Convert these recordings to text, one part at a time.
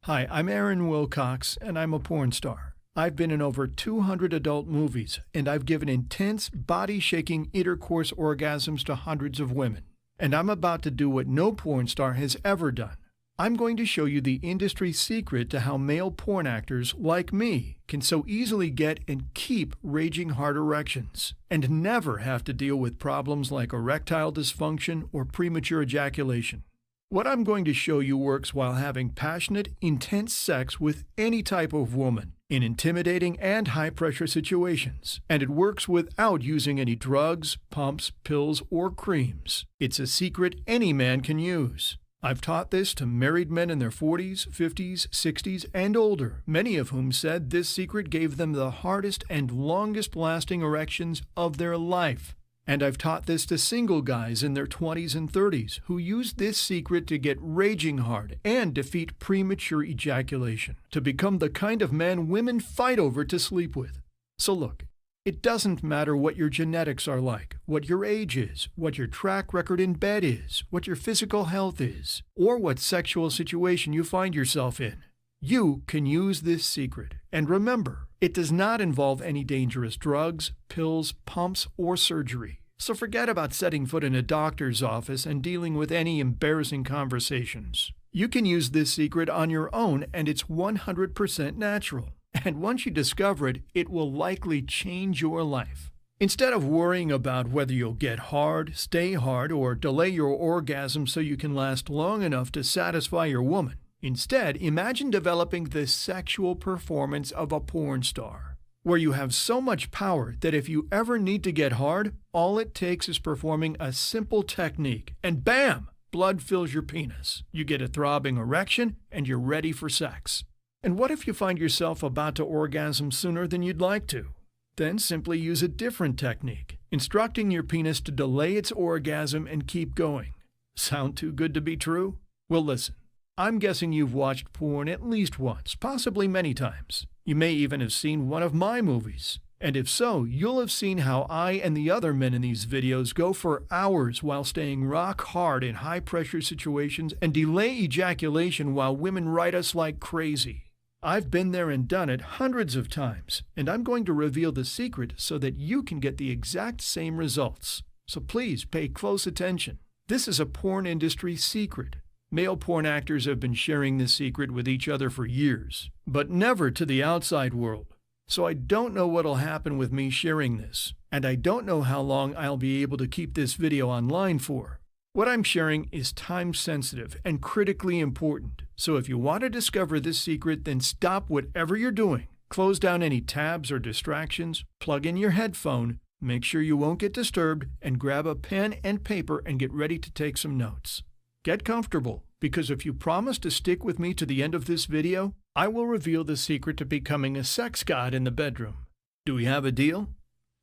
Hi, I'm Aaron Wilcoxx, and I'm a porn star. I've been in over 200 adult movies, and I've given intense, body-shaking intercourse orgasms to hundreds of women. And I'm about to do what no porn star has ever done. I'm going to show you the industry secret to how male porn actors, like me, can so easily get and keep raging hard erections, and never have to deal with problems like erectile dysfunction or premature ejaculation. What I'm going to show you works while having passionate, intense sex with any type of woman in intimidating and high-pressure situations, and it works without using any drugs, pumps, pills, or creams. It's a secret any man can use. I've taught this to married men in their 40s, 50s, 60s, and older, many of whom said this secret gave them the hardest and longest-lasting erections of their life. And I've taught this to single guys in their 20s and 30s who use this secret to get raging hard and defeat premature ejaculation, to become the kind of man women fight over to sleep with. So look, it doesn't matter what your genetics are like, what your age is, what your track record in bed is, what your physical health is, or what sexual situation you find yourself in. You can use this secret. And remember, it does not involve any dangerous drugs, pills, pumps, or surgery. So forget about setting foot in a doctor's office and dealing with any embarrassing conversations. You can use this secret on your own, and it's 100% natural. And once you discover it, it will likely change your life. Instead of worrying about whether you'll get hard, stay hard, or delay your orgasm so you can last long enough to satisfy your woman, instead, imagine developing the sexual performance of a porn star, where you have so much power that if you ever need to get hard, all it takes is performing a simple technique, and bam! Blood fills your penis. You get a throbbing erection, and you're ready for sex. And what if you find yourself about to orgasm sooner than you'd like to? Then simply use a different technique, instructing your penis to delay its orgasm and keep going. Sound too good to be true? Well, listen. I'm guessing you've watched porn at least once, possibly many times. You may even have seen one of my movies. And if so, you'll have seen how I and the other men in these videos go for hours while staying rock hard in high-pressure situations and delay ejaculation while women write us like crazy. I've been there and done it hundreds of times, and I'm going to reveal the secret so that you can get the exact same results. So please pay close attention. This is a porn industry secret. Male porn actors have been sharing this secret with each other for years, but never to the outside world. So I don't know what'll happen with me sharing this, and I don't know how long I'll be able to keep this video online for. What I'm sharing is time-sensitive and critically important, so if you want to discover this secret, then stop whatever you're doing. Close down any tabs or distractions, plug in your headphone, make sure you won't get disturbed, and grab a pen and paper and get ready to take some notes. Get comfortable, because if you promise to stick with me to the end of this video, I will reveal the secret to becoming a sex god in the bedroom. Do we have a deal?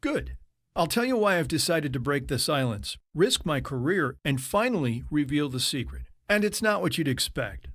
Good. I'll tell you why I've decided to break the silence, risk my career, and finally reveal the secret. And it's not what you'd expect.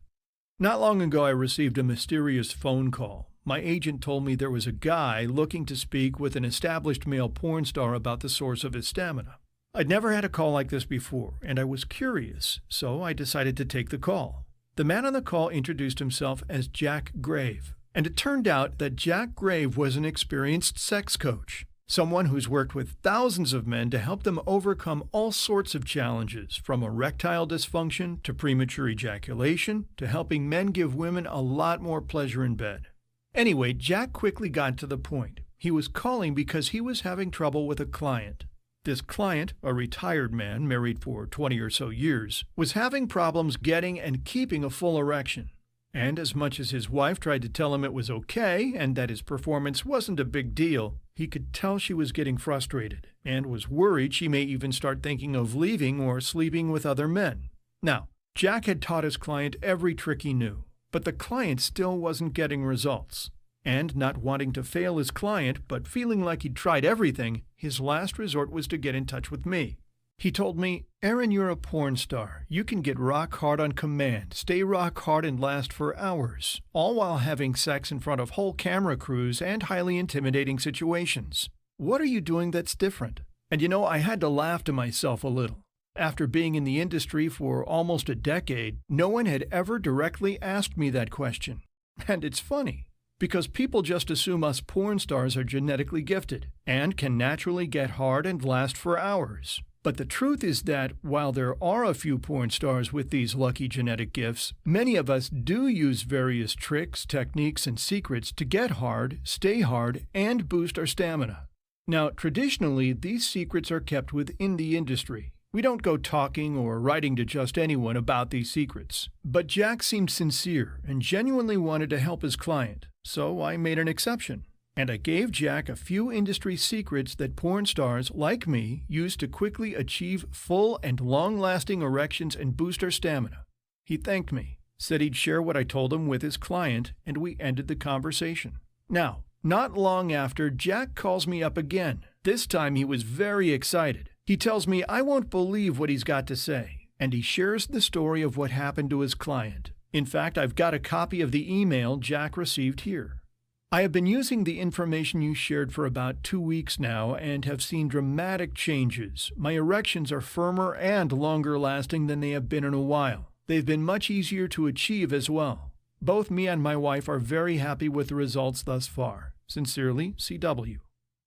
Not long ago, I received a mysterious phone call. My agent told me there was a guy looking to speak with an established male porn star about the source of his stamina. I'd never had a call like this before, and I was curious, so I decided to take the call. The man on the call introduced himself as Jack Grave, and it turned out that Jack Grave was an experienced sex coach, someone who's worked with thousands of men to help them overcome all sorts of challenges, from erectile dysfunction to premature ejaculation to helping men give women a lot more pleasure in bed. Anyway, Jack quickly got to the point. He was calling because he was having trouble with a client. This client, a retired man married for 20 or so years, was having problems getting and keeping a full erection. And as much as his wife tried to tell him it was okay and that his performance wasn't a big deal, he could tell she was getting frustrated and was worried she may even start thinking of leaving or sleeping with other men. Now, Jack had taught his client every trick he knew, but the client still wasn't getting results. And not wanting to fail his client, but feeling like he'd tried everything, his last resort was to get in touch with me. He told me, "Aaron, you're a porn star. You can get rock hard on command, stay rock hard and last for hours, all while having sex in front of whole camera crews and highly intimidating situations. What are you doing that's different?" And I had to laugh to myself a little. After being in the industry for almost a decade, no one had ever directly asked me that question. And it's funny, because people just assume us porn stars are genetically gifted and can naturally get hard and last for hours. But the truth is that while there are a few porn stars with these lucky genetic gifts, many of us do use various tricks, techniques, and secrets to get hard, stay hard, and boost our stamina. Now, traditionally, these secrets are kept within the industry. We don't go talking or writing to just anyone about these secrets. But Jack seemed sincere and genuinely wanted to help his client, so I made an exception. And I gave Jack a few industry secrets that porn stars, like me, use to quickly achieve full and long-lasting erections and boost our stamina. He thanked me, said he'd share what I told him with his client, and we ended the conversation. Now, not long after, Jack calls me up again. This time he was very excited. He tells me I won't believe what he's got to say, and he shares the story of what happened to his client. In fact, I've got a copy of the email Jack received here. I have been using the information you shared for about 2 weeks now and have seen dramatic changes. My erections are firmer and longer lasting than they have been in a while. They've been much easier to achieve as well. Both me and my wife are very happy with the results thus far. Sincerely, CW.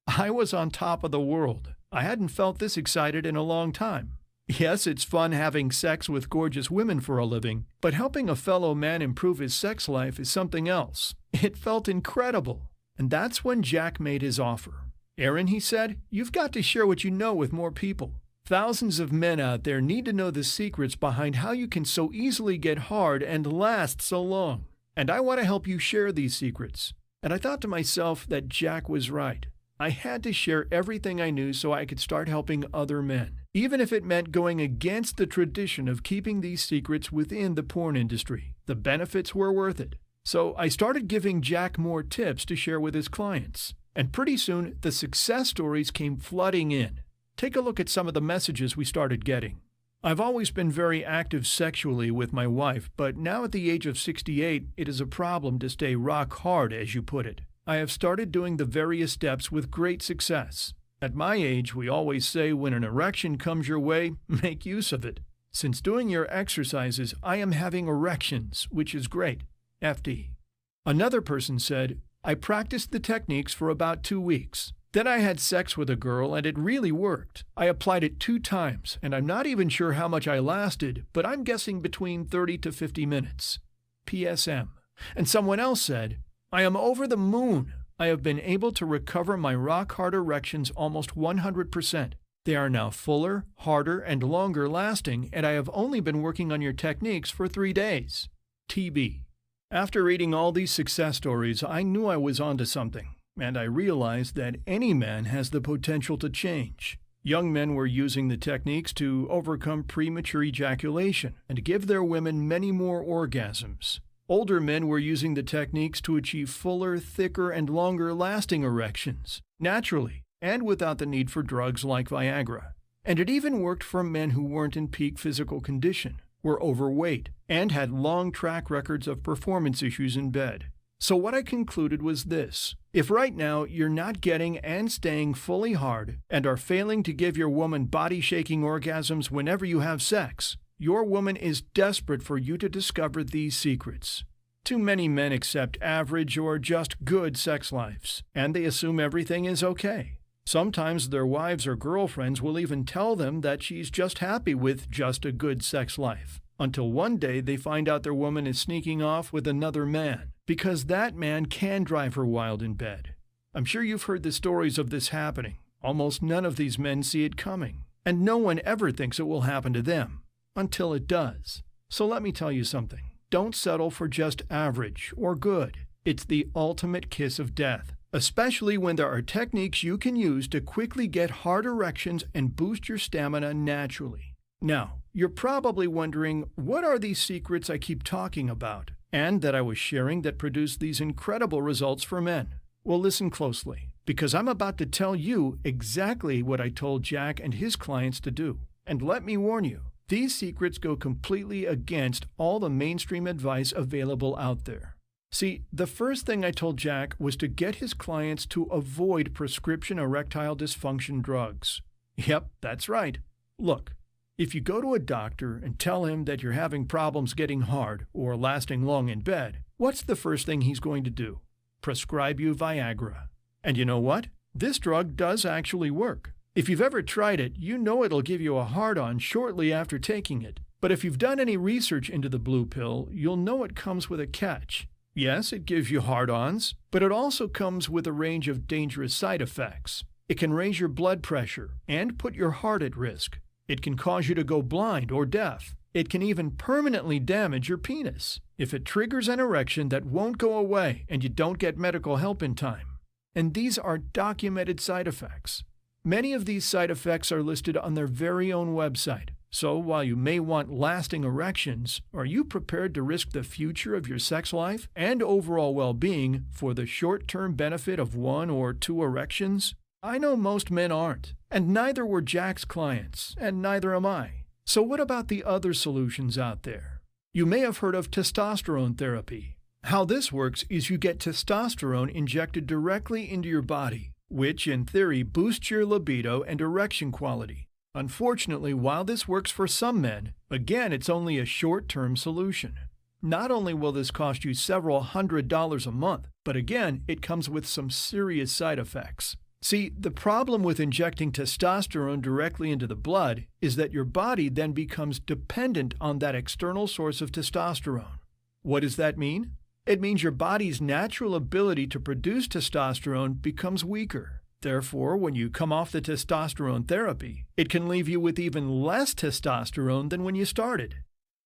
I was on top of the world. I hadn't felt this excited in a long time. Yes, it's fun having sex with gorgeous women for a living, but helping a fellow man improve his sex life is something else. It felt incredible. And that's when Jack made his offer. Aaron, he said, you've got to share what you know with more people. Thousands of men out there need to know the secrets behind how you can so easily get hard and last so long. And I want to help you share these secrets. And I thought to myself that Jack was right. I had to share everything I knew so I could start helping other men, even if it meant going against the tradition of keeping these secrets within the porn industry. The benefits were worth it. So I started giving Jack more tips to share with his clients. And pretty soon, the success stories came flooding in. Take a look at some of the messages we started getting. I've always been very active sexually with my wife, but now at the age of 68, it is a problem to stay rock hard, as you put it. I have started doing the various steps with great success. At my age, we always say when an erection comes your way, make use of it. Since doing your exercises, I am having erections, which is great. FD. Another person said, I practiced the techniques for about 2 weeks. Then I had sex with a girl and it really worked. I applied it 2 times, and I'm not even sure how much I lasted, but I'm guessing between 30 to 50 minutes. PSM. And someone else said, I am over the moon. I have been able to recover my rock-hard erections almost 100%. They are now fuller, harder, and longer lasting, and I have only been working on your techniques for 3 days. TB. After reading all these success stories, I knew I was onto something, and I realized that any man has the potential to change. Young men were using the techniques to overcome premature ejaculation and give their women many more orgasms. Older men were using the techniques to achieve fuller, thicker, and longer-lasting erections, naturally, and without the need for drugs like Viagra. And it even worked for men who weren't in peak physical condition, were overweight, and had long track records of performance issues in bed. So what I concluded was this. If right now you're not getting and staying fully hard and are failing to give your woman body-shaking orgasms whenever you have sex, your woman is desperate for you to discover these secrets. Too many men accept average or just good sex lives, and they assume everything is okay. Sometimes their wives or girlfriends will even tell them that she's just happy with just a good sex life, until one day they find out their woman is sneaking off with another man, because that man can drive her wild in bed. I'm sure you've heard the stories of this happening. Almost none of these men see it coming, and no one ever thinks it will happen to them. Until it does. So let me tell you something. Don't settle for just average or good. It's the ultimate kiss of death, especially when there are techniques you can use to quickly get hard erections and boost your stamina naturally. Now, you're probably wondering, what are these secrets I keep talking about and that I was sharing that produced these incredible results for men? Well, listen closely, because I'm about to tell you exactly what I told Jack and his clients to do. And let me warn you, these secrets go completely against all the mainstream advice available out there. See, the first thing I told Jack was to get his clients to avoid prescription erectile dysfunction drugs. Yep, that's right. Look, If you go to a doctor and tell him that you're having problems getting hard or lasting long in bed, what's the first thing he's going to do? Prescribe you Viagra. And you know what? This drug does actually work. If you've ever tried it, you know it'll give you a hard-on shortly after taking it. But if you've done any research into the blue pill, you'll know it comes with a catch. Yes, it gives you hard-ons, but it also comes with a range of dangerous side effects. It can raise your blood pressure and put your heart at risk. It can cause you to go blind or deaf. It can even permanently damage your penis if it triggers an erection that won't go away and you don't get medical help in time. And these are documented side effects. Many of these side effects are listed on their very own website. So while you may want lasting erections, are you prepared to risk the future of your sex life and overall well-being for the short-term benefit of 1 or 2 erections? I know most men aren't, and neither were Jack's clients, and neither am I. So what about the other solutions out there? You may have heard of testosterone therapy. How this works is you get testosterone injected directly into your body, which in theory boosts your libido and erection quality. Unfortunately, while this works for some men, again, it's only a short-term solution. Not only will this cost you several $100s a month, but again, it comes with some serious side effects. See, the problem with injecting testosterone directly into the blood is that your body then becomes dependent on that external source of testosterone. What does that mean? It means your body's natural ability to produce testosterone becomes weaker. Therefore, when you come off the testosterone therapy, it can leave you with even less testosterone than when you started.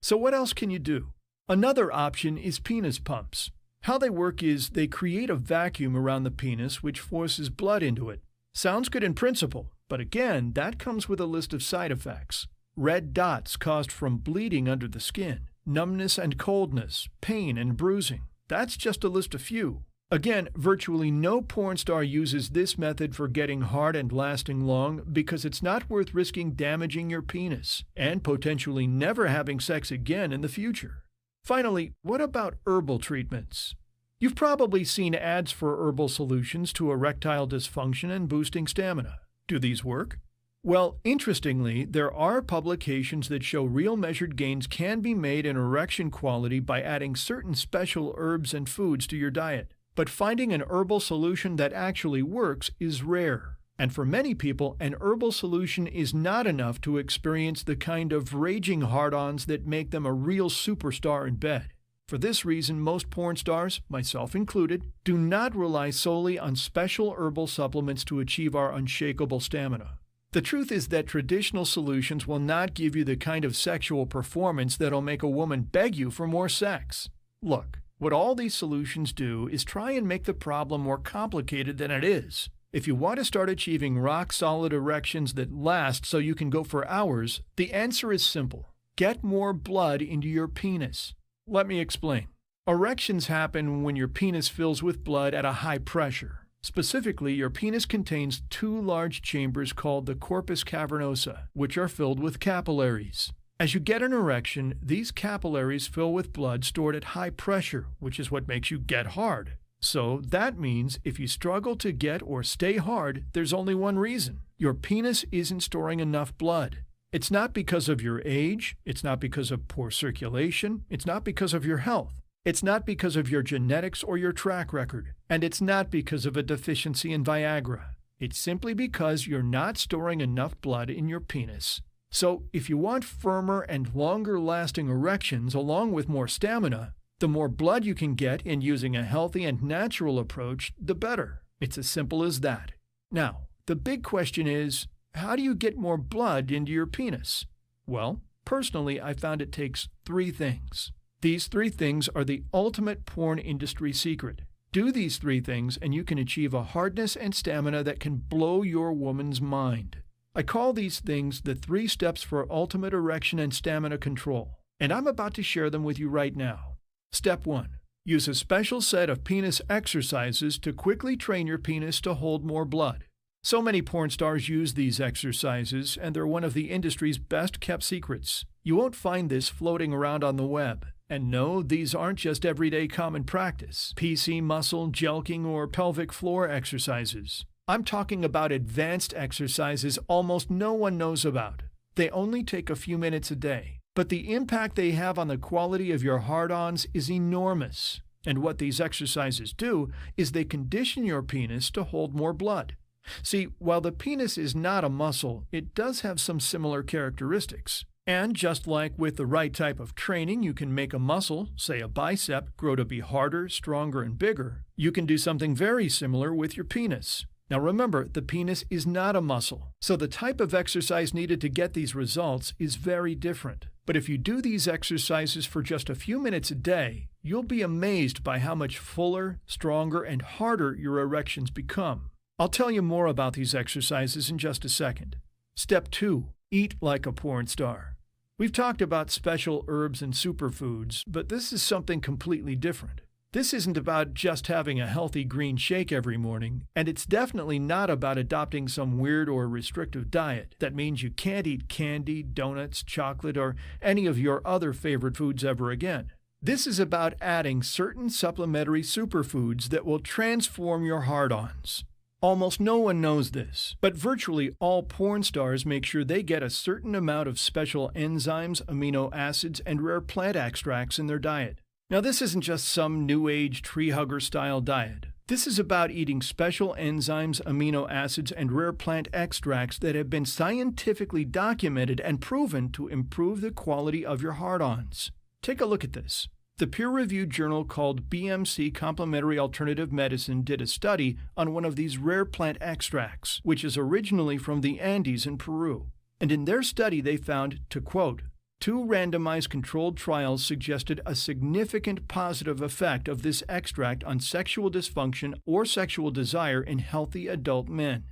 So what else can you do? Another option is penis pumps. How they work is they create a vacuum around the penis which forces blood into it. Sounds good in principle, but again, that comes with a list of side effects. Red dots caused from bleeding under the skin, numbness and coldness, pain and bruising. That's just a list of few. Again, virtually no porn star uses this method for getting hard and lasting long because it's not worth risking damaging your penis and potentially never having sex again in the future. Finally, what about herbal treatments? You've probably seen ads for herbal solutions to erectile dysfunction and boosting stamina. Do these work? Well, interestingly, there are publications that show real measured gains can be made in erection quality by adding certain special herbs and foods to your diet. But finding an herbal solution that actually works is rare. And for many people, an herbal solution is not enough to experience the kind of raging hard-ons that make them a real superstar in bed. For this reason, most porn stars, myself included, do not rely solely on special herbal supplements to achieve our unshakable stamina. The truth is that traditional solutions will not give you the kind of sexual performance that'll make a woman beg you for more sex. Look, what all these solutions do is try and make the problem more complicated than it is. If you want to start achieving rock-solid erections that last so you can go for hours, the answer is simple. Get more blood into your penis. Let me explain. Erections happen when your penis fills with blood at a high pressure. Specifically, your penis contains 2 large chambers called the corpus cavernosa, which are filled with capillaries. As you get an erection, these capillaries fill with blood stored at high pressure, which is what makes you get hard. So that means if you struggle to get or stay hard, there's only one reason. Your penis isn't storing enough blood. It's not because of your age, it's not because of poor circulation, it's not because of your health. It's not because of your genetics or your track record, and it's not because of a deficiency in Viagra. It's simply because you're not storing enough blood in your penis. So, if you want firmer and longer-lasting erections along with more stamina, the more blood you can get in using a healthy and natural approach, the better. It's as simple as that. Now, the big question is, how do you get more blood into your penis? Well, personally, I found it takes 3 things. These 3 things are the ultimate porn industry secret. Do these 3 things and you can achieve a hardness and stamina that can blow your woman's mind. I call these things the 3 steps for ultimate erection and stamina control, and I'm about to share them with you right now. Step 1. Use a special set of penis exercises to quickly train your penis to hold more blood. So many porn stars use these exercises, and they're one of the industry's best-kept secrets. You won't find this floating around on the web. And no, these aren't just everyday common practice, PC muscle, jelqing, or pelvic floor exercises. I'm talking about advanced exercises almost no one knows about. They only take a few minutes a day, but the impact they have on the quality of your hard-ons is enormous. And what these exercises do is they condition your penis to hold more blood. See, while the penis is not a muscle, it does have some similar characteristics. And just like with the right type of training, you can make a muscle, say a bicep, grow to be harder, stronger, and bigger. You can do something very similar with your penis. Now remember, the penis is not a muscle, so the type of exercise needed to get these results is very different. But if you do these exercises for just a few minutes a day, you'll be amazed by how much fuller, stronger, and harder your erections become. I'll tell you more about these exercises in just a second. Step 2. Eat like a porn star. We've talked about special herbs and superfoods, but this is something completely different. This isn't about just having a healthy green shake every morning, and it's definitely not about adopting some weird or restrictive diet that means you can't eat candy, donuts, chocolate, or any of your other favorite foods ever again. This is about adding certain supplementary superfoods that will transform your hard-ons. Almost no one knows this, but virtually all porn stars make sure they get a certain amount of special enzymes, amino acids, and rare plant extracts in their diet. Now, this isn't just some new age tree hugger style diet. This is about eating special enzymes, amino acids, and rare plant extracts that have been scientifically documented and proven to improve the quality of your hard-ons. Take a look at this. The peer-reviewed journal called BMC Complementary Alternative Medicine did a study on one of these rare plant extracts, which is originally from the Andes in Peru. And in their study, they found, to quote, 2 randomized controlled trials suggested a significant positive effect of this extract on sexual dysfunction or sexual desire in healthy adult men.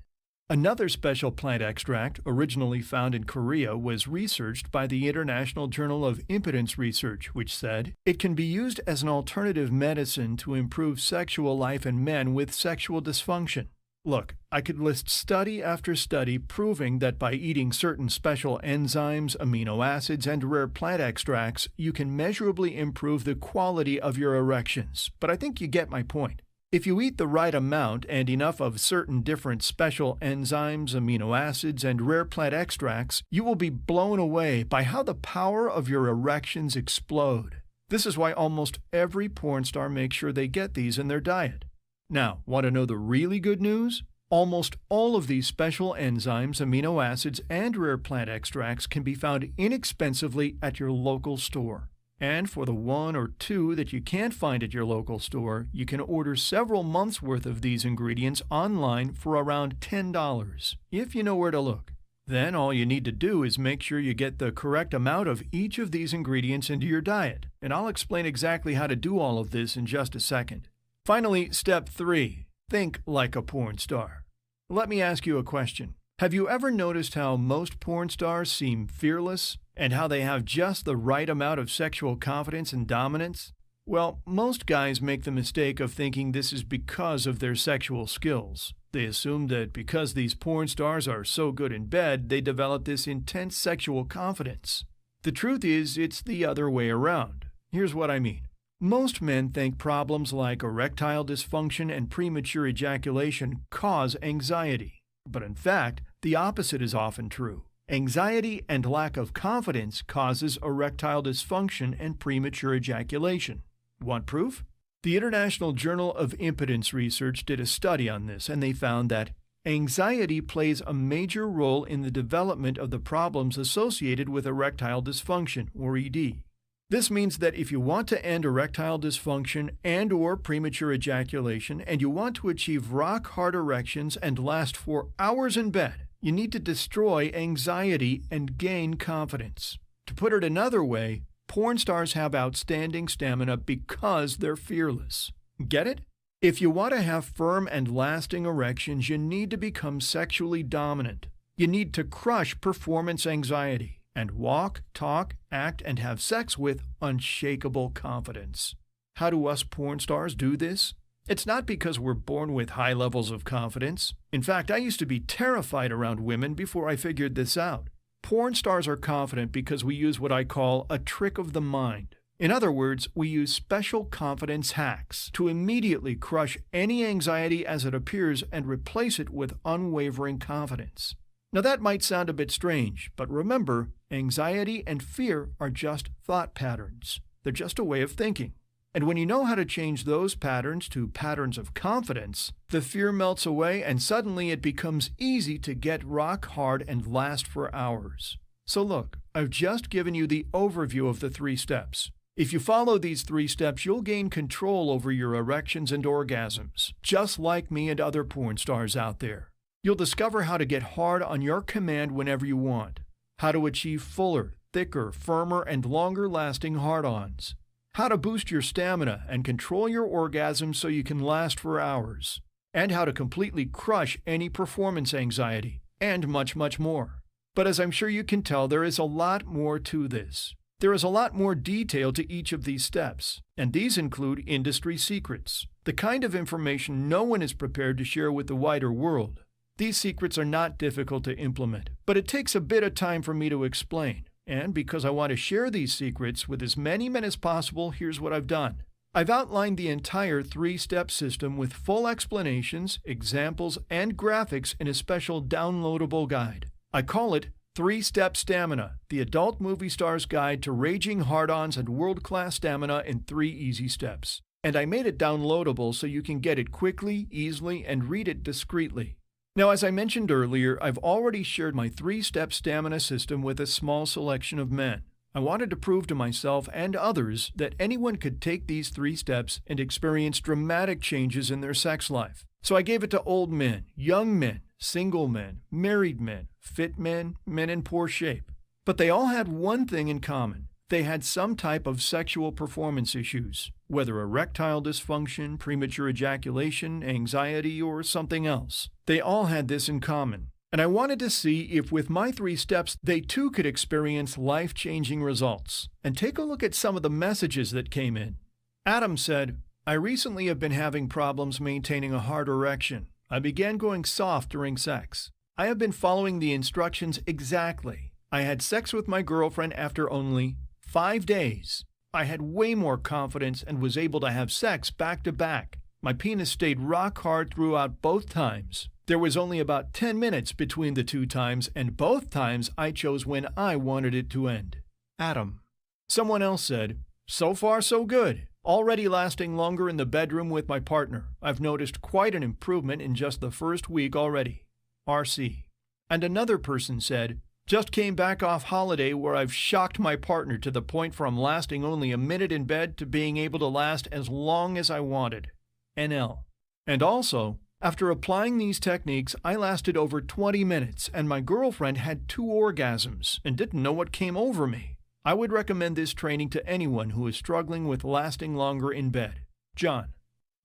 Another special plant extract, originally found in Korea, was researched by the International Journal of Impotence Research, which said it can be used as an alternative medicine to improve sexual life in men with sexual dysfunction. Look, I could list study after study proving that by eating certain special enzymes, amino acids, and rare plant extracts, you can measurably improve the quality of your erections. But I think you get my point. If you eat the right amount and enough of certain different special enzymes, amino acids, and rare plant extracts, you will be blown away by how the power of your erections explode. This is why almost every porn star makes sure they get these in their diet. Now, want to know the really good news? Almost all of these special enzymes, amino acids, and rare plant extracts can be found inexpensively at your local store. And for the 1 or 2 that you can't find at your local store, you can order several months' worth of these ingredients online for around $10, if you know where to look. Then all you need to do is make sure you get the correct amount of each of these ingredients into your diet, and I'll explain exactly how to do all of this in just a second. Finally, step 3. Think like a porn star. Let me ask you a question. Have you ever noticed how most porn stars seem fearless and how they have just the right amount of sexual confidence and dominance? Well, most guys make the mistake of thinking this is because of their sexual skills. They assume that because these porn stars are so good in bed, they develop this intense sexual confidence. The truth is, it's the other way around. Here's what I mean. Most men think problems like erectile dysfunction and premature ejaculation cause anxiety. But in fact, the opposite is often true. Anxiety and lack of confidence causes erectile dysfunction and premature ejaculation. Want proof? The International Journal of Impotence Research did a study on this, and they found that anxiety plays a major role in the development of the problems associated with erectile dysfunction, or ED. This means that if you want to end erectile dysfunction and/or premature ejaculation, and you want to achieve rock-hard erections and last for hours in bed, you need to destroy anxiety and gain confidence. To put it another way, porn stars have outstanding stamina because they're fearless. Get it? If you want to have firm and lasting erections, you need to become sexually dominant. You need to crush performance anxiety and walk, talk, act, and have sex with unshakable confidence. How do us porn stars do this? It's not because we're born with high levels of confidence. In fact, I used to be terrified around women before I figured this out. Porn stars are confident because we use what I call a trick of the mind. In other words, we use special confidence hacks to immediately crush any anxiety as it appears and replace it with unwavering confidence. Now that might sound a bit strange, but remember, anxiety and fear are just thought patterns. They're just a way of thinking. And when you know how to change those patterns to patterns of confidence, the fear melts away and suddenly it becomes easy to get rock hard and last for hours. So look, I've just given you the overview of the 3 steps. If you follow these 3 steps, you'll gain control over your erections and orgasms, just like me and other porn stars out there. You'll discover how to get hard on your command whenever you want, how to achieve fuller, thicker, firmer, and longer-lasting hard-ons, how to boost your stamina and control your orgasms so you can last for hours, and how to completely crush any performance anxiety, and much, much more. But as I'm sure you can tell, there is a lot more to this. There is a lot more detail to each of these steps, and these include industry secrets, the kind of information no one is prepared to share with the wider world. These secrets are not difficult to implement, but it takes a bit of time for me to explain. And because I want to share these secrets with as many men as possible, here's what I've done. I've outlined the entire 3-step system with full explanations, examples, and graphics in a special downloadable guide. I call it 3-Step Stamina, the adult movie star's guide to raging hard-ons and world-class stamina in 3 easy steps. And I made it downloadable so you can get it quickly, easily, and read it discreetly. Now, as I mentioned earlier, I've already shared my 3-step stamina system with a small selection of men. I wanted to prove to myself and others that anyone could take these 3 steps and experience dramatic changes in their sex life. So I gave it to old men, young men, single men, married men, fit men, men in poor shape. But they all had one thing in common. They had some type of sexual performance issues, whether erectile dysfunction, premature ejaculation, anxiety, or something else. They all had this in common. And I wanted to see if with my 3 steps, they too could experience life-changing results. And take a look at some of the messages that came in. Adam said, I recently have been having problems maintaining a hard erection. I began going soft during sex. I have been following the instructions exactly. I had sex with my girlfriend after only 5 days. I had way more confidence and was able to have sex back to back. My penis stayed rock hard throughout both times. There was only about 10 minutes between the 2 times, and both times I chose when I wanted it to end. Adam. Someone else said, so far so good. Already lasting longer in the bedroom with my partner. I've noticed quite an improvement in just the first week already. RC. And another person said, just came back off holiday where I've shocked my partner to the point from lasting only a minute in bed to being able to last as long as I wanted. NL. And also, after applying these techniques, I lasted over 20 minutes and my girlfriend had 2 orgasms and didn't know what came over me. I would recommend this training to anyone who is struggling with lasting longer in bed. John.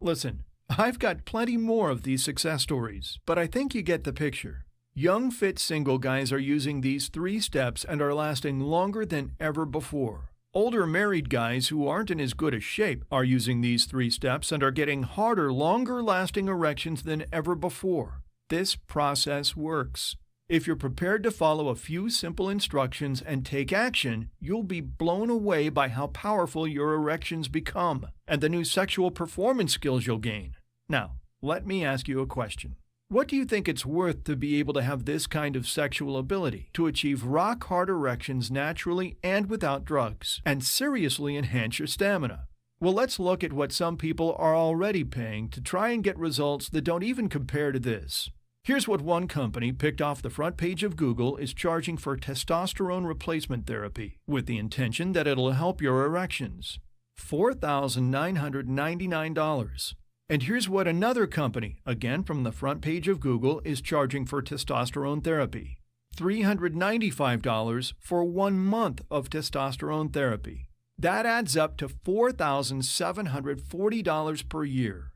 Listen, I've got plenty more of these success stories, but I think you get the picture. Young, fit single guys are using these 3 steps and are lasting longer than ever before. Older married guys who aren't in as good a shape are using these 3 steps and are getting harder, longer-lasting erections than ever before. This process works. If you're prepared to follow a few simple instructions and take action, you'll be blown away by how powerful your erections become and the new sexual performance skills you'll gain. Now, let me ask you a question. What do you think it's worth to be able to have this kind of sexual ability, to achieve rock-hard erections naturally and without drugs, and seriously enhance your stamina? Well, let's look at what some people are already paying to try and get results that don't even compare to this. Here's what one company picked off the front page of Google is charging for testosterone replacement therapy, with the intention that it'll help your erections. $4,999. And here's what another company, again from the front page of Google, is charging for testosterone therapy. $395 for 1 month of testosterone therapy. That adds up to $4,740 per year.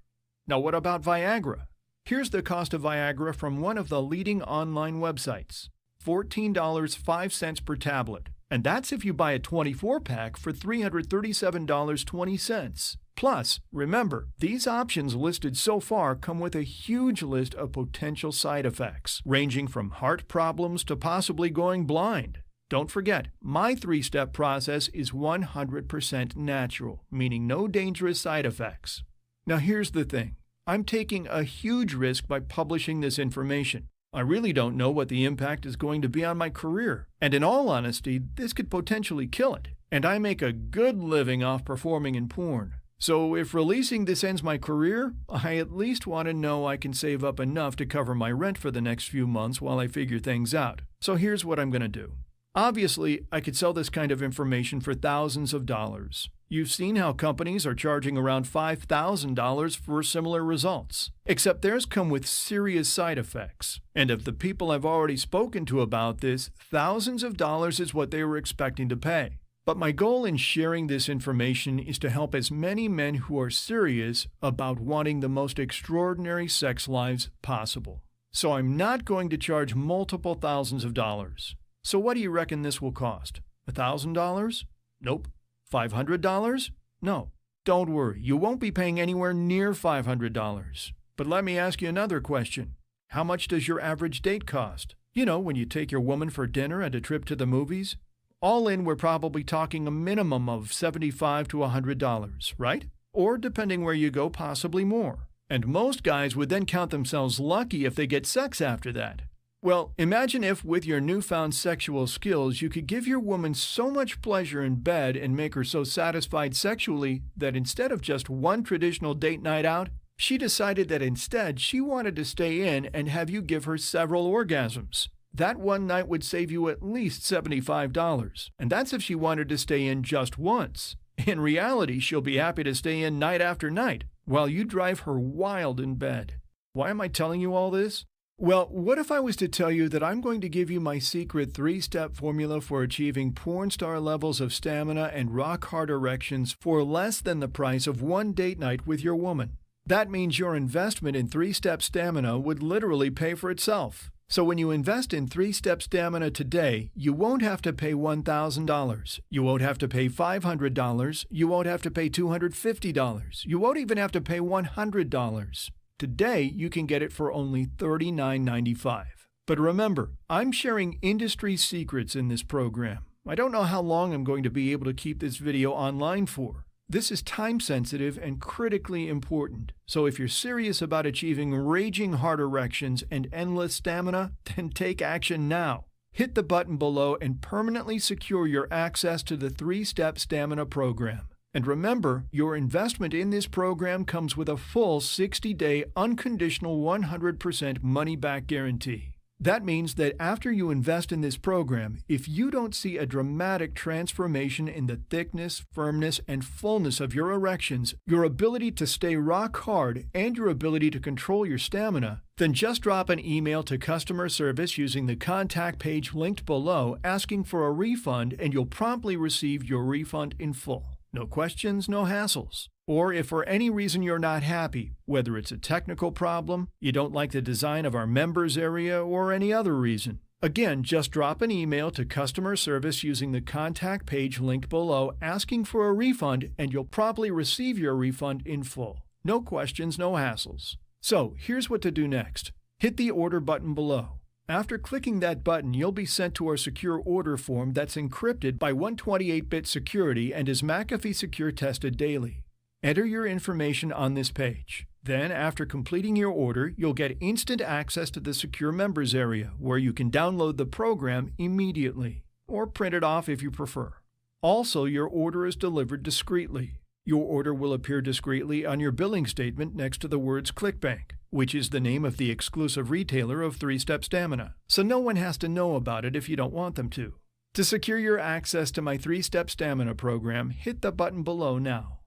Now what about Viagra? Here's the cost of Viagra from one of the leading online websites. $14.05 per tablet. And that's if you buy a 24-pack for $337.20. Plus, remember, these options listed so far come with a huge list of potential side effects, ranging from heart problems to possibly going blind. Don't forget, my 3-step process is 100% natural, meaning no dangerous side effects. Now here's the thing. I'm taking a huge risk by publishing this information. I really don't know what the impact is going to be on my career, and in all honesty, this could potentially kill it. And I make a good living off performing in porn. So if releasing this ends my career, I at least want to know I can save up enough to cover my rent for the next few months while I figure things out. So here's what I'm going to do. Obviously, I could sell this kind of information for thousands of dollars. You've seen how companies are charging around $5,000 for similar results. Except theirs come with serious side effects. And of the people I've already spoken to about this, thousands of dollars is what they were expecting to pay. But my goal in sharing this information is to help as many men who are serious about wanting the most extraordinary sex lives possible. So I'm not going to charge multiple thousands of dollars. So what do you reckon this will cost? $1,000? Nope. $500? No. Don't worry, you won't be paying anywhere near $500. But let me ask you another question. How much does your average date cost? You know, when you take your woman for dinner and a trip to the movies? All in, we're probably talking a minimum of $75 to $100, right? Or, depending where you go, possibly more. And most guys would then count themselves lucky if they get sex after that. Well, imagine if, with your newfound sexual skills, you could give your woman so much pleasure in bed and make her so satisfied sexually that instead of just one traditional date night out, she decided that instead she wanted to stay in and have you give her several orgasms. That one night would save you at least $75, and that's if she wanted to stay in just once. In reality, she'll be happy to stay in night after night, while you drive her wild in bed. Why am I telling you all this? Well, what if I was to tell you that I'm going to give you my secret 3-step formula for achieving porn star levels of stamina and rock-hard erections for less than the price of one date night with your woman? That means your investment in 3-step stamina would literally pay for itself. So when you invest in 3-step stamina today, you won't have to pay $1,000. You won't have to pay $500. You won't have to pay $250. You won't even have to pay $100. Today, you can get it for only $39.95. But remember, I'm sharing industry secrets in this program. I don't know how long I'm going to be able to keep this video online for. This is time-sensitive and critically important, so if you're serious about achieving raging hard erections and endless stamina, then take action now. Hit the button below and permanently secure your access to the 3-step stamina program. And remember, your investment in this program comes with a full 60-day unconditional 100% money-back guarantee. That means that after you invest in this program, if you don't see a dramatic transformation in the thickness, firmness, and fullness of your erections, your ability to stay rock hard, and your ability to control your stamina, then just drop an email to customer service using the contact page linked below asking for a refund, and you'll promptly receive your refund in full. No questions, no hassles. Or if for any reason you're not happy, whether it's a technical problem, you don't like the design of our members area, or any other reason, again, just drop an email to customer service using the contact page linked below asking for a refund, and you'll promptly receive your refund in full. No questions, no hassles. So here's what to do next. Hit the order button below. After clicking that button, you'll be sent to our secure order form that's encrypted by 128-bit security and is McAfee secure tested daily. Enter your information on this page. Then, after completing your order, you'll get instant access to the secure members area, where you can download the program immediately, or print it off if you prefer. Also, your order is delivered discreetly. Your order will appear discreetly on your billing statement next to the words ClickBank, which is the name of the exclusive retailer of 3-Step Stamina, so no one has to know about it if you don't want them to. To secure your access to my 3-Step Stamina program, hit the button below now.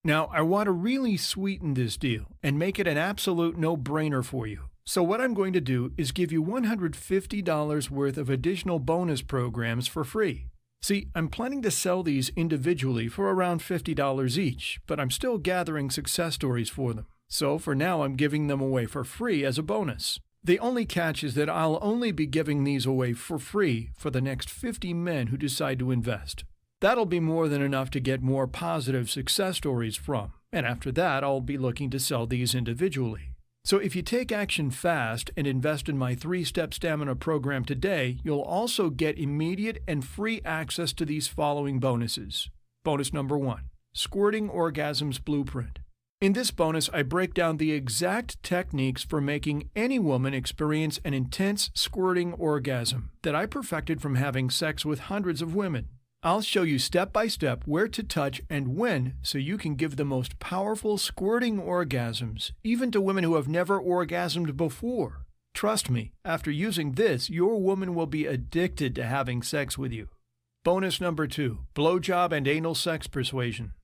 Now, I want to really sweeten this deal and make it an absolute no-brainer for you. So what I'm going to do is give you $150 worth of additional bonus programs for free. See, I'm planning to sell these individually for around $50 each, but I'm still gathering success stories for them. So for now, I'm giving them away for free as a bonus. The only catch is that I'll only be giving these away for free for the next 50 men who decide to invest. That'll be more than enough to get more positive success stories from, and after that, I'll be looking to sell these individually. So if you take action fast and invest in my 3-Step Stamina program today, you'll also get immediate and free access to these following bonuses. Bonus number 1, Squirting Orgasms Blueprint. In this bonus, I break down the exact techniques for making any woman experience an intense squirting orgasm that I perfected from having sex with hundreds of women. I'll show you step by step where to touch and when so you can give the most powerful squirting orgasms, even to women who have never orgasmed before. Trust me, after using this, your woman will be addicted to having sex with you. Bonus number 2, blowjob and anal sex persuasion.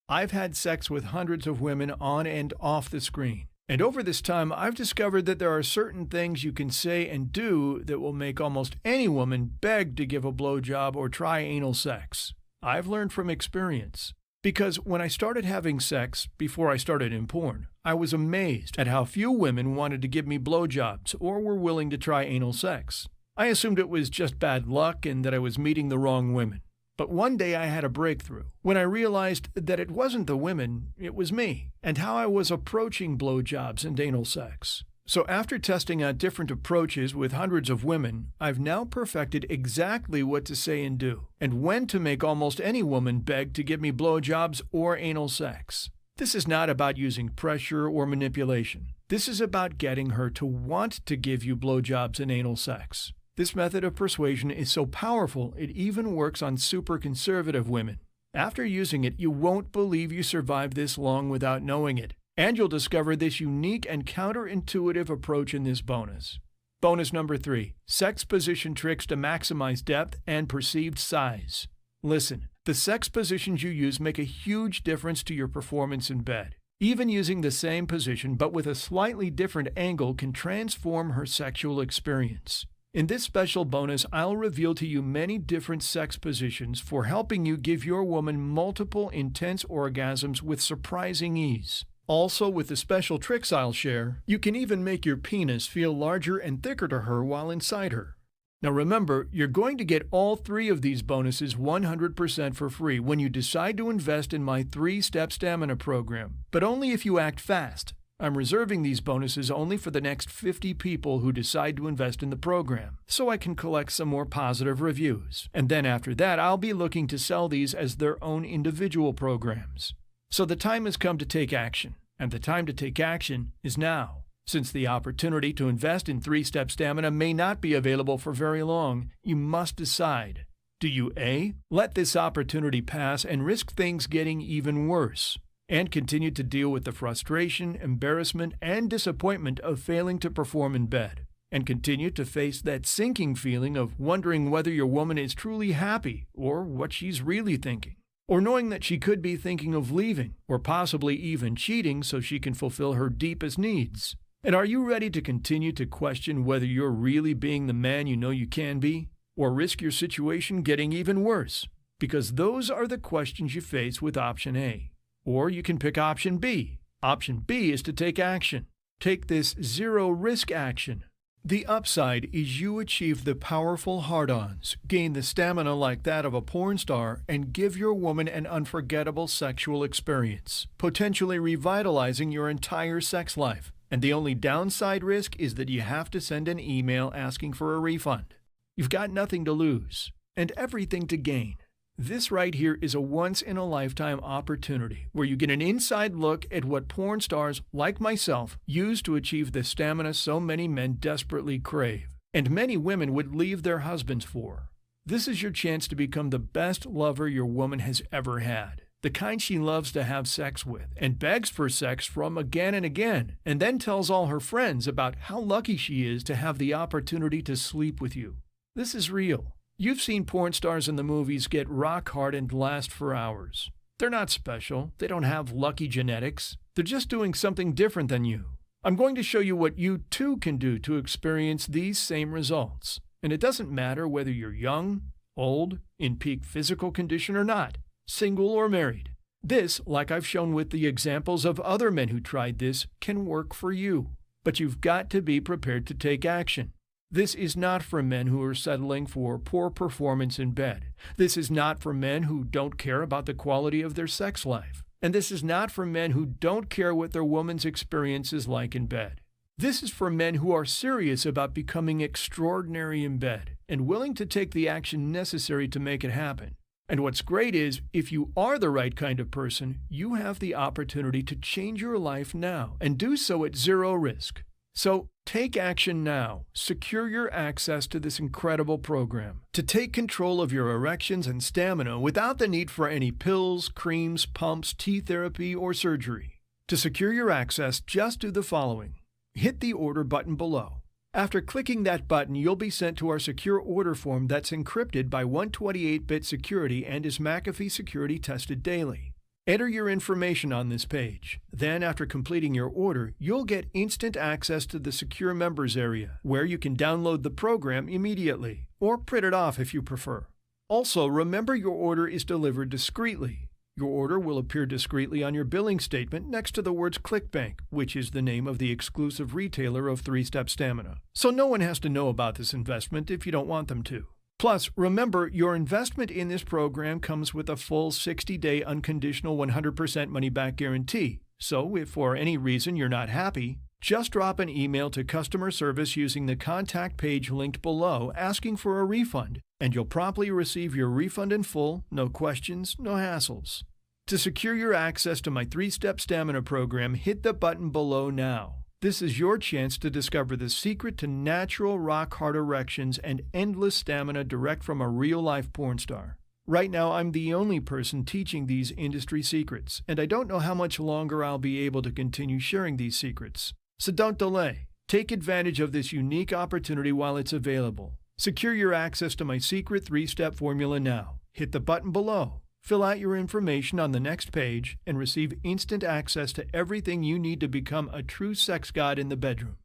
I've had sex with hundreds of women on and off the screen. And over this time, I've discovered that there are certain things you can say and do that will make almost any woman beg to give a blowjob or try anal sex. I've learned from experience. Because when I started having sex, before I started in porn, I was amazed at how few women wanted to give me blowjobs or were willing to try anal sex. I assumed it was just bad luck and that I was meeting the wrong women. But one day I had a breakthrough when I realized that it wasn't the women, it was me, and how I was approaching blowjobs and anal sex. So after testing out different approaches with hundreds of women, I've now perfected exactly what to say and do, and when to make almost any woman beg to give me blowjobs or anal sex. This is not about using pressure or manipulation. This is about getting her to want to give you blowjobs and anal sex. This method of persuasion is so powerful, it even works on super conservative women. After using it, you won't believe you survived this long without knowing it, and you'll discover this unique and counterintuitive approach in this bonus. Bonus number 3, sex position tricks to maximize depth and perceived size. Listen, the sex positions you use make a huge difference to your performance in bed. Even using the same position but with a slightly different angle can transform her sexual experience. In this special bonus, I'll reveal to you many different sex positions for helping you give your woman multiple intense orgasms with surprising ease. Also, with the special tricks I'll share, you can even make your penis feel larger and thicker to her while inside her. Now remember, you're going to get all 3 of these bonuses 100% for free when you decide to invest in my 3-step stamina program, but only if you act fast. I'm reserving these bonuses only for the next 50 people who decide to invest in the program, so I can collect some more positive reviews. And then after that, I'll be looking to sell these as their own individual programs. So the time has come to take action, and the time to take action is now. Since the opportunity to invest in 3-step stamina may not be available for very long, you must decide. Do you A, let this opportunity pass and risk things getting even worse, and continue to deal with the frustration, embarrassment, and disappointment of failing to perform in bed, and continue to face that sinking feeling of wondering whether your woman is truly happy or what she's really thinking, or knowing that she could be thinking of leaving or possibly even cheating so she can fulfill her deepest needs? And are you ready to continue to question whether you're really being the man you know you can be, or risk your situation getting even worse? Because those are the questions you face with option A. Or you can pick option B. Option B is to take action. Take this zero-risk action. The upside is you achieve the powerful hard-ons, gain the stamina like that of a porn star, and give your woman an unforgettable sexual experience, potentially revitalizing your entire sex life. And the only downside risk is that you have to send an email asking for a refund. You've got nothing to lose and everything to gain. This right here is a once-in-a-lifetime opportunity where you get an inside look at what porn stars like myself use to achieve the stamina so many men desperately crave, and many women would leave their husbands for. This is your chance to become the best lover your woman has ever had, the kind she loves to have sex with and begs for sex from again and again, and then tells all her friends about how lucky she is to have the opportunity to sleep with you. This is real. You've seen porn stars in the movies get rock hard and last for hours. They're not special. They don't have lucky genetics. They're just doing something different than you. I'm going to show you what you too can do to experience these same results. And it doesn't matter whether you're young, old, in peak physical condition or not, single or married. This, like I've shown with the examples of other men who tried this, can work for you. But you've got to be prepared to take action. This is not for men who are settling for poor performance in bed. This is not for men who don't care about the quality of their sex life. And this is not for men who don't care what their woman's experience is like in bed. This is for men who are serious about becoming extraordinary in bed and willing to take the action necessary to make it happen. And what's great is, if you are the right kind of person, you have the opportunity to change your life now and do so at zero risk. So take action now. Secure your access to this incredible program to take control of your erections and stamina without the need for any pills, creams, pumps, T-therapy, or surgery. To secure your access, just do the following. Hit the order button below. After clicking that button, you'll be sent to our secure order form that's encrypted by 128-bit security and is McAfee security tested daily. Enter your information on this page. Then, after completing your order, you'll get instant access to the secure members area, where you can download the program immediately, or print it off if you prefer. Also, remember your order is delivered discreetly. Your order will appear discreetly on your billing statement next to the words ClickBank, which is the name of the exclusive retailer of 3-Step Stamina. So no one has to know about this investment if you don't want them to. Plus, remember, your investment in this program comes with a full 60-day unconditional 100% money-back guarantee. So if for any reason you're not happy, just drop an email to customer service using the contact page linked below asking for a refund, and you'll promptly receive your refund in full, no questions, no hassles. To secure your access to my 3-Step Stamina program, hit the button below now. This is your chance to discover the secret to natural rock-hard erections and endless stamina direct from a real-life porn star. Right now, I'm the only person teaching these industry secrets, and I don't know how much longer I'll be able to continue sharing these secrets. So don't delay. Take advantage of this unique opportunity while it's available. Secure your access to my secret 3-step formula now. Hit the button below. Fill out your information on the next page and receive instant access to everything you need to become a true sex god in the bedroom.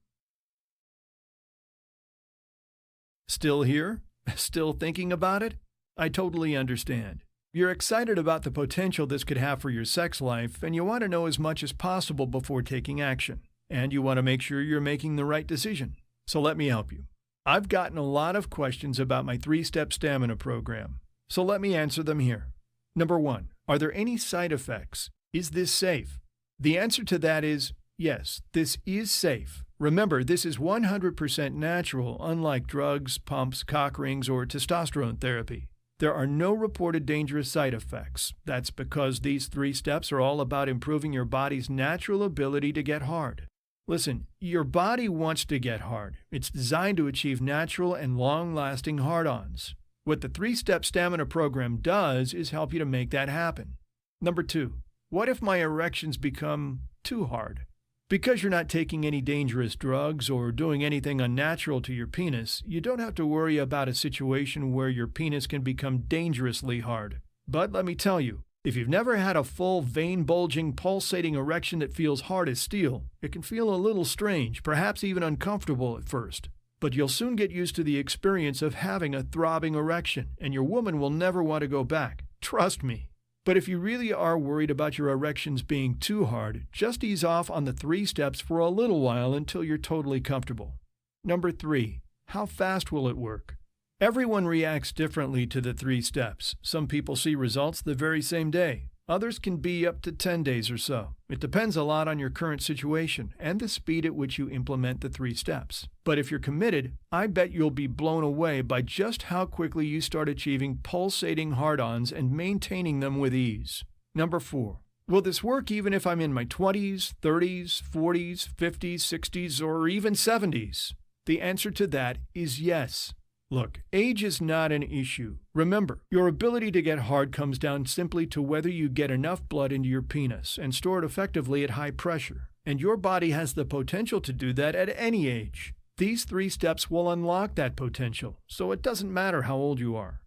Still here? Still thinking about it? I totally understand. You're excited about the potential this could have for your sex life, and you want to know as much as possible before taking action. And you want to make sure you're making the right decision. So let me help you. I've gotten a lot of questions about my 3-Step Stamina program, so let me answer them here. Number 1, are there any side effects? Is this safe? The answer to that is yes, this is safe. Remember, this is 100% natural, unlike drugs, pumps, cock rings, or testosterone therapy. There are no reported dangerous side effects. That's because these 3 steps are all about improving your body's natural ability to get hard. Listen, your body wants to get hard. It's designed to achieve natural and long-lasting hard-ons. What the 3-Step Stamina program does is help you to make that happen. Number 2, what if my erections become too hard? Because you're not taking any dangerous drugs or doing anything unnatural to your penis, you don't have to worry about a situation where your penis can become dangerously hard. But let me tell you, if you've never had a full, vein-bulging, pulsating erection that feels hard as steel, it can feel a little strange, perhaps even uncomfortable at first. But you'll soon get used to the experience of having a throbbing erection, and your woman will never want to go back. Trust me. But if you really are worried about your erections being too hard, just ease off on the 3 steps for a little while until you're totally comfortable. Number 3, how fast will it work? Everyone reacts differently to the 3 steps. Some people see results the very same day. Others can be up to 10 days or so. It depends a lot on your current situation and the speed at which you implement the 3 steps. But if you're committed, I bet you'll be blown away by just how quickly you start achieving pulsating hard-ons and maintaining them with ease. Number 4, will this work even if I'm in my 20s, 30s, 40s, 50s, 60s, or even 70s? The answer to that is yes. Look, age is not an issue. Remember, your ability to get hard comes down simply to whether you get enough blood into your penis and store it effectively at high pressure. And your body has the potential to do that at any age. These 3 steps will unlock that potential, so it doesn't matter how old you are.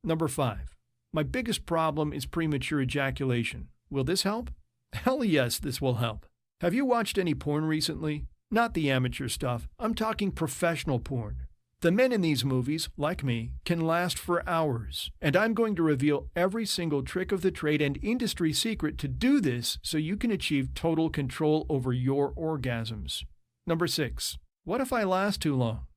Number 5, my biggest problem is premature ejaculation. Will this help? Hell yes, this will help. Have you watched any porn recently? Not the amateur stuff. I'm talking professional porn. The men in these movies, like me, can last for hours, and I'm going to reveal every single trick of the trade and industry secret to do this so you can achieve total control over your orgasms. Number 6, what if I last too long?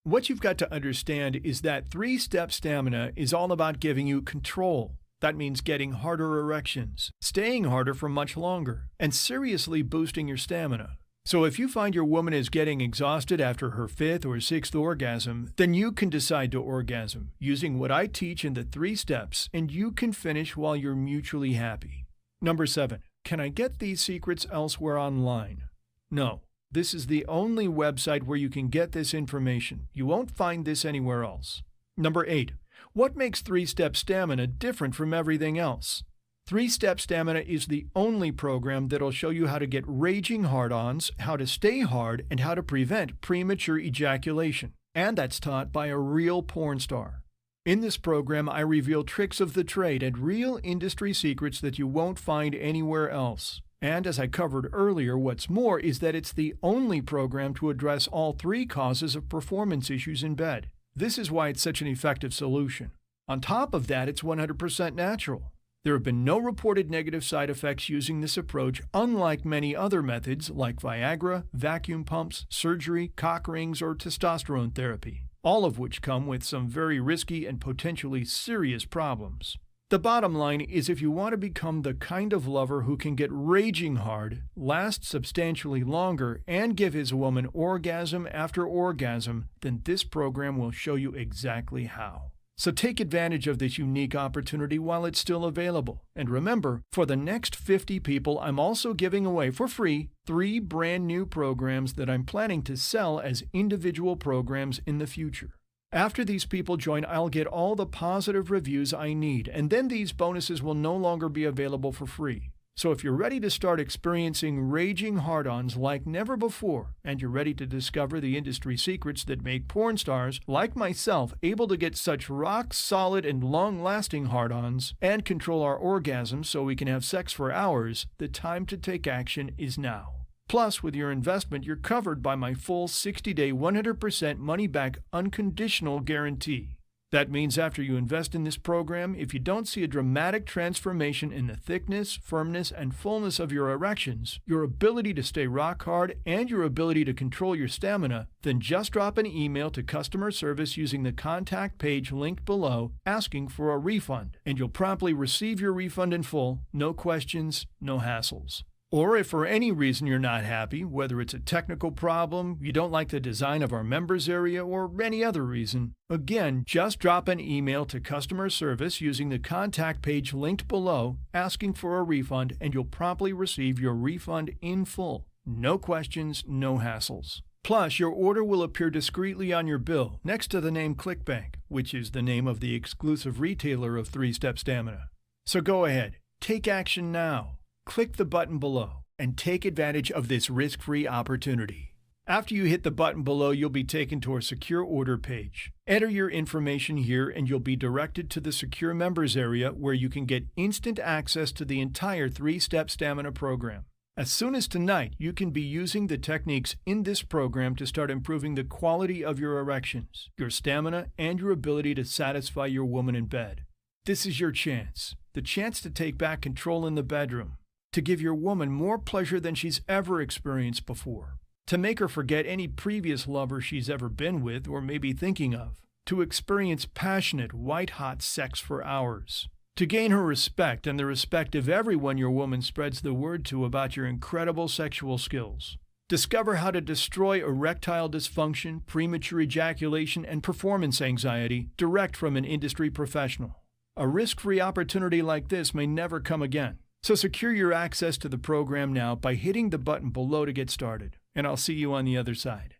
What you've got to understand is that 3-Step Stamina is all about giving you control. That means getting harder erections, staying harder for much longer, and seriously boosting your stamina. So if you find your woman is getting exhausted after her 5th or 6th orgasm, then you can decide to orgasm using what I teach in the 3 steps, and you can finish while you're mutually happy. Number 7. Can I get these secrets elsewhere online? No. This is the only website where you can get this information. You won't find this anywhere else. Number 8. What makes 3-Step Stamina different from everything else? 3-Step Stamina is the only program that'll show you how to get raging hard-ons, how to stay hard, and how to prevent premature ejaculation. And that's taught by a real porn star. In this program, I reveal tricks of the trade and real industry secrets that you won't find anywhere else. And as I covered earlier, what's more is that it's the only program to address all 3 causes of performance issues in bed. This is why it's such an effective solution. On top of that, it's 100% natural. There have been no reported negative side effects using this approach, unlike many other methods like Viagra, vacuum pumps, surgery, cock rings, or testosterone therapy, all of which come with some very risky and potentially serious problems. The bottom line is if you want to become the kind of lover who can get raging hard, last substantially longer, and give his woman orgasm after orgasm, then this program will show you exactly how. So take advantage of this unique opportunity while it's still available. And remember, for the next 50 people, I'm also giving away for free 3 brand new programs that I'm planning to sell as individual programs in the future. After these people join, I'll get all the positive reviews I need, and then these bonuses will no longer be available for free. So if you're ready to start experiencing raging hard-ons like never before, and you're ready to discover the industry secrets that make porn stars like myself able to get such rock-solid and long-lasting hard-ons and control our orgasms so we can have sex for hours, the time to take action is now. Plus, with your investment, you're covered by my full 60-day 100% money-back unconditional guarantee. That means after you invest in this program, if you don't see a dramatic transformation in the thickness, firmness, and fullness of your erections, your ability to stay rock hard, and your ability to control your stamina, then just drop an email to customer service using the contact page linked below asking for a refund, and you'll promptly receive your refund in full, no questions, no hassles. Or if for any reason you're not happy, whether it's a technical problem, you don't like the design of our members area, or any other reason, again, just drop an email to customer service using the contact page linked below asking for a refund, and you'll promptly receive your refund in full. No questions, no hassles. Plus, your order will appear discreetly on your bill next to the name ClickBank, which is the name of the exclusive retailer of 3-Step Stamina. So go ahead, take action now. Click the button below and take advantage of this risk-free opportunity. After you hit the button below, you'll be taken to our secure order page. Enter your information here and you'll be directed to the secure members area where you can get instant access to the entire 3-Step Stamina program. As soon as tonight, you can be using the techniques in this program to start improving the quality of your erections, your stamina, and your ability to satisfy your woman in bed. This is your chance, the chance to take back control in the bedroom, to give your woman more pleasure than she's ever experienced before, to make her forget any previous lover she's ever been with or may be thinking of, to experience passionate, white-hot sex for hours, to gain her respect and the respect of everyone your woman spreads the word to about your incredible sexual skills. Discover how to destroy erectile dysfunction, premature ejaculation, and performance anxiety direct from an industry professional. A risk-free opportunity like this may never come again. So secure your access to the program now by hitting the button below to get started, and I'll see you on the other side.